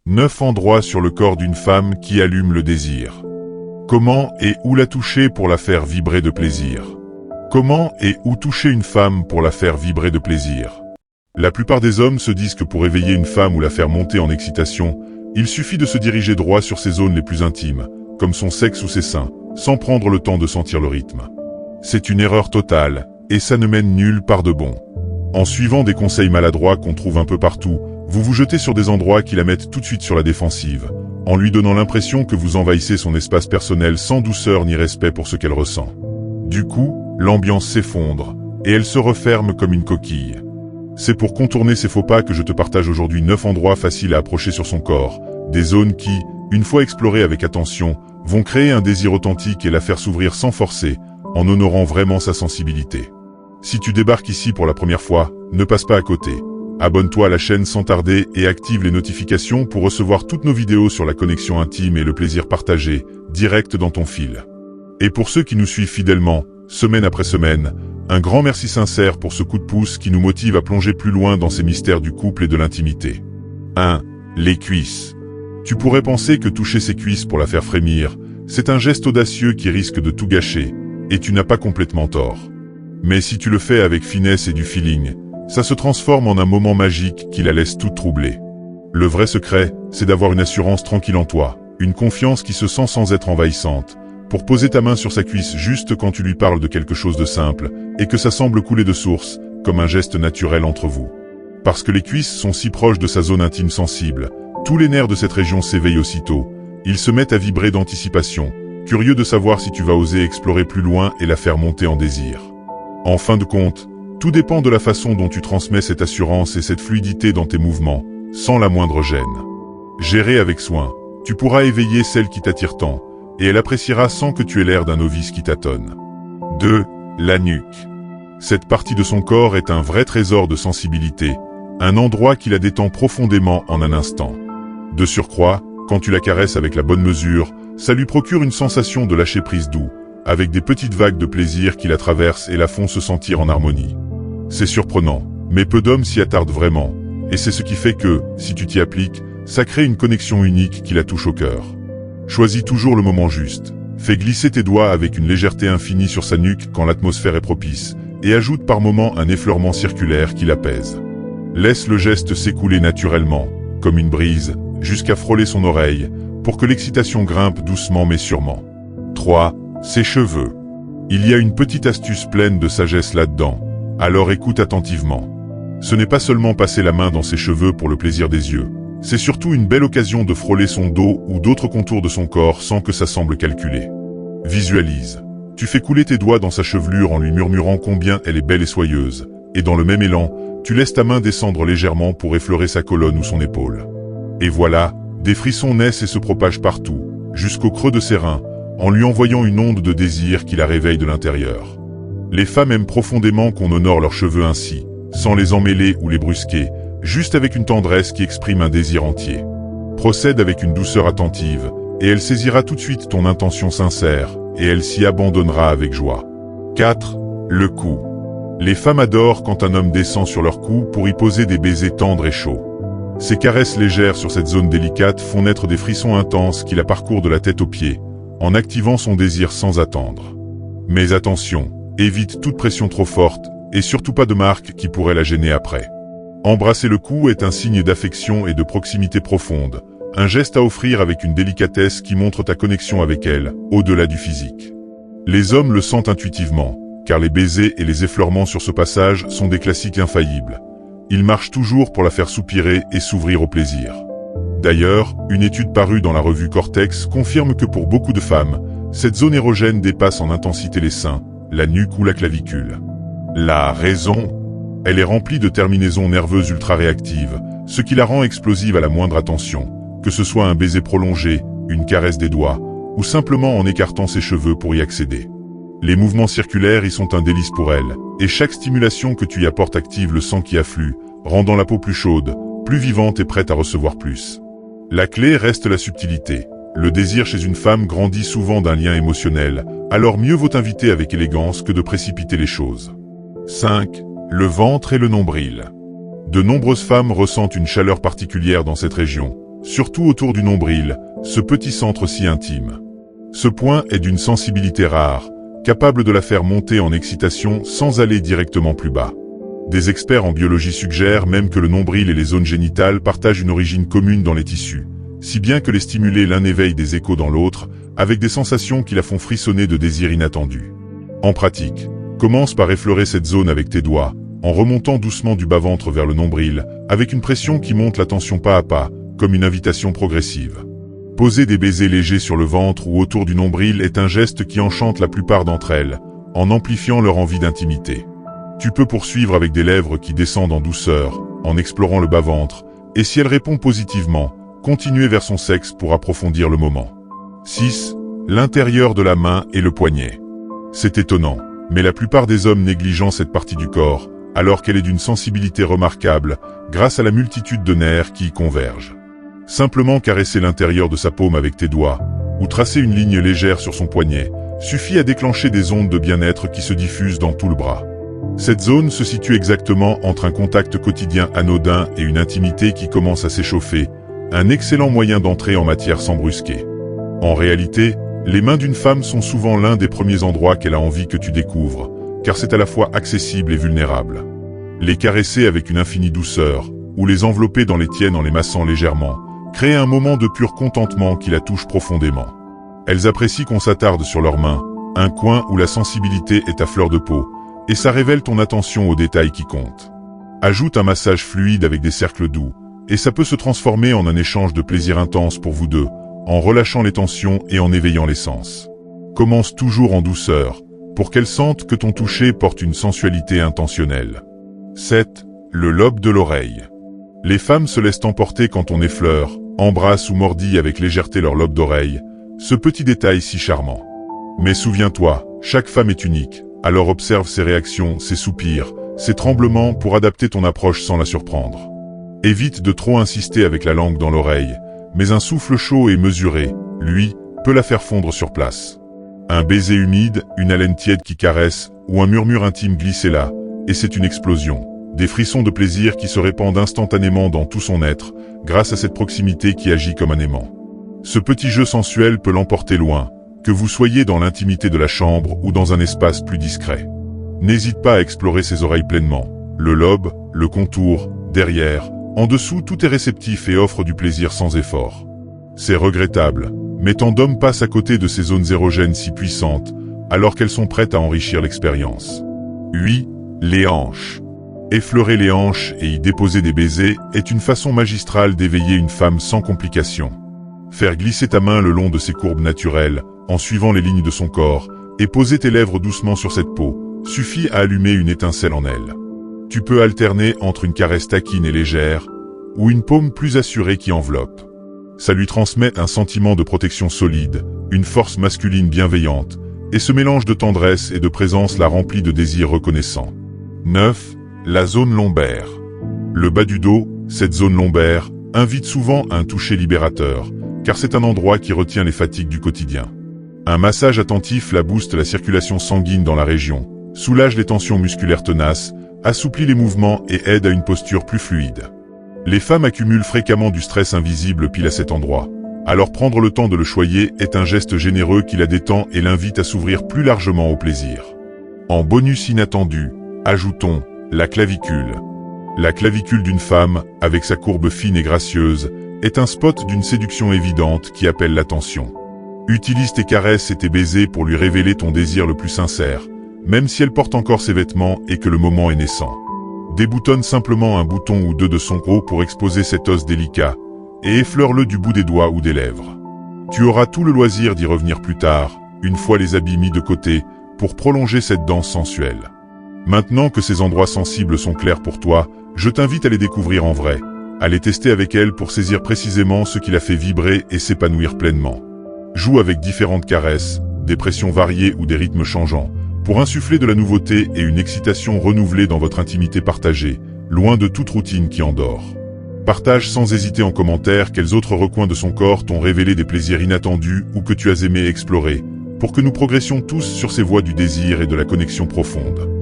9 endroits sur le corps d'une femme qui allument le désir. Comment et où la toucher pour la faire vibrer de plaisir? Comment et où toucher une femme pour la faire vibrer de plaisir? La plupart des hommes se disent que pour éveiller une femme ou la faire monter en excitation, il suffit de se diriger droit sur ses zones les plus intimes, comme son sexe ou ses seins, sans prendre le temps de sentir le rythme. C'est une erreur totale, et ça ne mène nulle part de bon. En suivant des conseils maladroits qu'on trouve un peu partout, vous vous jetez sur des endroits qui la mettent tout de suite sur la défensive, en lui donnant l'impression que vous envahissez son espace personnel sans douceur ni respect pour ce qu'elle ressent. Du coup, l'ambiance s'effondre, et elle se referme comme une coquille. C'est pour contourner ces faux pas que je te partage aujourd'hui 9 endroits faciles à approcher sur son corps, des zones qui, une fois explorées avec attention, vont créer un désir authentique et la faire s'ouvrir sans forcer, en honorant vraiment sa sensibilité. Si tu débarques ici pour la première fois, ne passe pas à côté. Abonne-toi à la chaîne sans tarder et active les notifications pour recevoir toutes nos vidéos sur la connexion intime et le plaisir partagé, direct dans ton fil. Et pour ceux qui nous suivent fidèlement, semaine après semaine, un grand merci sincère pour ce coup de pouce qui nous motive à plonger plus loin dans ces mystères du couple et de l'intimité. 1. Les cuisses. Tu pourrais penser que toucher ses cuisses pour la faire frémir, c'est un geste audacieux qui risque de tout gâcher, et tu n'as pas complètement tort. Mais si tu le fais avec finesse et du feeling, ça se transforme en un moment magique qui la laisse toute troublée. Le vrai secret, c'est d'avoir une assurance tranquille en toi, une confiance qui se sent sans être envahissante, pour poser ta main sur sa cuisse juste quand tu lui parles de quelque chose de simple, et que ça semble couler de source, comme un geste naturel entre vous. Parce que les cuisses sont si proches de sa zone intime sensible, tous les nerfs de cette région s'éveillent aussitôt, ils se mettent à vibrer d'anticipation, curieux de savoir si tu vas oser explorer plus loin et la faire monter en désir. En fin de compte, tout dépend de la façon dont tu transmets cette assurance et cette fluidité dans tes mouvements, sans la moindre gêne. Géré avec soin, tu pourras éveiller celle qui t'attire tant, et elle appréciera sans que tu aies l'air d'un novice qui tâtonne. 2. La nuque. Cette partie de son corps est un vrai trésor de sensibilité, un endroit qui la détend profondément en un instant. De surcroît, quand tu la caresses avec la bonne mesure, ça lui procure une sensation de lâcher prise doux, avec des petites vagues de plaisir qui la traversent et la font se sentir en harmonie. C'est surprenant, mais peu d'hommes s'y attardent vraiment, et c'est ce qui fait que, si tu t'y appliques, ça crée une connexion unique qui la touche au cœur. Choisis toujours le moment juste, fais glisser tes doigts avec une légèreté infinie sur sa nuque quand l'atmosphère est propice, et ajoute par moments un effleurement circulaire qui l'apaise. Laisse le geste s'écouler naturellement, comme une brise, jusqu'à frôler son oreille, pour que l'excitation grimpe doucement mais sûrement. 3. Ses cheveux. Il y a une petite astuce pleine de sagesse là-dedans, alors écoute attentivement. Ce n'est pas seulement passer la main dans ses cheveux pour le plaisir des yeux, c'est surtout une belle occasion de frôler son dos ou d'autres contours de son corps sans que ça semble calculé. Visualise. Tu fais couler tes doigts dans sa chevelure en lui murmurant combien elle est belle et soyeuse, et dans le même élan, tu laisses ta main descendre légèrement pour effleurer sa colonne ou son épaule. Et voilà, des frissons naissent et se propagent partout, jusqu'au creux de ses reins, en lui envoyant une onde de désir qui la réveille de l'intérieur. Les femmes aiment profondément qu'on honore leurs cheveux ainsi, sans les emmêler ou les brusquer, juste avec une tendresse qui exprime un désir entier. Procède avec une douceur attentive, et elle saisira tout de suite ton intention sincère, et elle s'y abandonnera avec joie. 4. Le cou. Les femmes adorent quand un homme descend sur leur cou pour y poser des baisers tendres et chauds. Ces caresses légères sur cette zone délicate font naître des frissons intenses qui la parcourent de la tête aux pieds, en activant son désir sans attendre. Mais attention, évite toute pression trop forte, et surtout pas de marque qui pourrait la gêner après. Embrasser le cou est un signe d'affection et de proximité profonde, un geste à offrir avec une délicatesse qui montre ta connexion avec elle, au-delà du physique. Les hommes le sentent intuitivement, car les baisers et les effleurements sur ce passage sont des classiques infaillibles. Ils marchent toujours pour la faire soupirer et s'ouvrir au plaisir. D'ailleurs, une étude parue dans la revue Cortex confirme que pour beaucoup de femmes, cette zone érogène dépasse en intensité les seins, la nuque ou la clavicule. La raison? Elle est remplie de terminaisons nerveuses ultra-réactives, ce qui la rend explosive à la moindre attention, que ce soit un baiser prolongé, une caresse des doigts, ou simplement en écartant ses cheveux pour y accéder. Les mouvements circulaires y sont un délice pour elle, et chaque stimulation que tu y apportes active le sang qui afflue, rendant la peau plus chaude, plus vivante et prête à recevoir plus. La clé reste la subtilité. Le désir chez une femme grandit souvent d'un lien émotionnel, alors mieux vaut inviter avec élégance que de précipiter les choses. 5. Le ventre et le nombril. De nombreuses femmes ressentent une chaleur particulière dans cette région, surtout autour du nombril, ce petit centre si intime. Ce point est d'une sensibilité rare, capable de la faire monter en excitation sans aller directement plus bas. Des experts en biologie suggèrent même que le nombril et les zones génitales partagent une origine commune dans les tissus, si bien que les stimuler l'un éveille des échos dans l'autre, avec des sensations qui la font frissonner de désirs inattendus. En pratique, commence par effleurer cette zone avec tes doigts, en remontant doucement du bas-ventre vers le nombril, avec une pression qui monte la tension pas à pas, comme une invitation progressive. Poser des baisers légers sur le ventre ou autour du nombril est un geste qui enchante la plupart d'entre elles, en amplifiant leur envie d'intimité. Tu peux poursuivre avec des lèvres qui descendent en douceur, en explorant le bas-ventre, et si elle répond positivement, continuer vers son sexe pour approfondir le moment. 6. L'intérieur de la main et le poignet. C'est étonnant, mais la plupart des hommes négligent cette partie du corps, alors qu'elle est d'une sensibilité remarquable, grâce à la multitude de nerfs qui y convergent. Simplement caresser l'intérieur de sa paume avec tes doigts, ou tracer une ligne légère sur son poignet, suffit à déclencher des ondes de bien-être qui se diffusent dans tout le bras. Cette zone se situe exactement entre un contact quotidien anodin et une intimité qui commence à s'échauffer, un excellent moyen d'entrer en matière sans brusquer. En réalité, les mains d'une femme sont souvent l'un des premiers endroits qu'elle a envie que tu découvres, car c'est à la fois accessible et vulnérable. Les caresser avec une infinie douceur, ou les envelopper dans les tiennes en les massant légèrement, crée un moment de pur contentement qui la touche profondément. Elles apprécient qu'on s'attarde sur leurs mains, un coin où la sensibilité est à fleur de peau, et ça révèle ton attention aux détails qui comptent. Ajoute un massage fluide avec des cercles doux, et ça peut se transformer en un échange de plaisir intense pour vous deux, en relâchant les tensions et en éveillant les sens. Commence toujours en douceur, pour qu'elle sente que ton toucher porte une sensualité intentionnelle. 7. Le lobe de l'oreille. Les femmes se laissent emporter quand on effleure, embrasse ou mordit avec légèreté leur lobe d'oreille, ce petit détail si charmant. Mais souviens-toi, chaque femme est unique, alors observe ses réactions, ses soupirs, ses tremblements pour adapter ton approche sans la surprendre. Évite de trop insister avec la langue dans l'oreille, mais un souffle chaud et mesuré, lui, peut la faire fondre sur place. Un baiser humide, une haleine tiède qui caresse, ou un murmure intime glissé là, et c'est une explosion. Des frissons de plaisir qui se répandent instantanément dans tout son être, grâce à cette proximité qui agit comme un aimant. Ce petit jeu sensuel peut l'emporter loin, que vous soyez dans l'intimité de la chambre ou dans un espace plus discret. N'hésite pas à explorer ses oreilles pleinement. Le lobe, le contour, derrière, en dessous tout est réceptif et offre du plaisir sans effort. C'est regrettable, mais tant d'hommes passent à côté de ces zones érogènes si puissantes, alors qu'elles sont prêtes à enrichir l'expérience. 8. Les hanches. Effleurer les hanches et y déposer des baisers est une façon magistrale d'éveiller une femme sans complication. Faire glisser ta main le long de ses courbes naturelles, en suivant les lignes de son corps, et poser tes lèvres doucement sur cette peau, suffit à allumer une étincelle en elle. Tu peux alterner entre une caresse taquine et légère, ou une paume plus assurée qui enveloppe. Ça lui transmet un sentiment de protection solide, une force masculine bienveillante, et ce mélange de tendresse et de présence la remplit de désirs reconnaissants. 9. La zone lombaire. Le bas du dos, cette zone lombaire, invite souvent à un toucher libérateur, car c'est un endroit qui retient les fatigues du quotidien. Un massage attentif la booste la circulation sanguine dans la région, soulage les tensions musculaires tenaces, assouplit les mouvements et aide à une posture plus fluide. Les femmes accumulent fréquemment du stress invisible pile à cet endroit, alors prendre le temps de le choyer est un geste généreux qui la détend et l'invite à s'ouvrir plus largement au plaisir. En bonus inattendu, ajoutons la clavicule. La clavicule d'une femme, avec sa courbe fine et gracieuse, est un spot d'une séduction évidente qui appelle l'attention. Utilise tes caresses et tes baisers pour lui révéler ton désir le plus sincère, même si elle porte encore ses vêtements et que le moment est naissant. Déboutonne simplement un bouton ou deux de son haut pour exposer cet os délicat, et effleure-le du bout des doigts ou des lèvres. Tu auras tout le loisir d'y revenir plus tard, une fois les habits mis de côté, pour prolonger cette danse sensuelle. Maintenant que ces endroits sensibles sont clairs pour toi, je t'invite à les découvrir en vrai, à les tester avec elle pour saisir précisément ce qui la fait vibrer et s'épanouir pleinement. Joue avec différentes caresses, des pressions variées ou des rythmes changeants, pour insuffler de la nouveauté et une excitation renouvelée dans votre intimité partagée, loin de toute routine qui endort. Partage sans hésiter en commentaire quels autres recoins de son corps t'ont révélé des plaisirs inattendus ou que tu as aimé explorer, pour que nous progressions tous sur ces voies du désir et de la connexion profonde.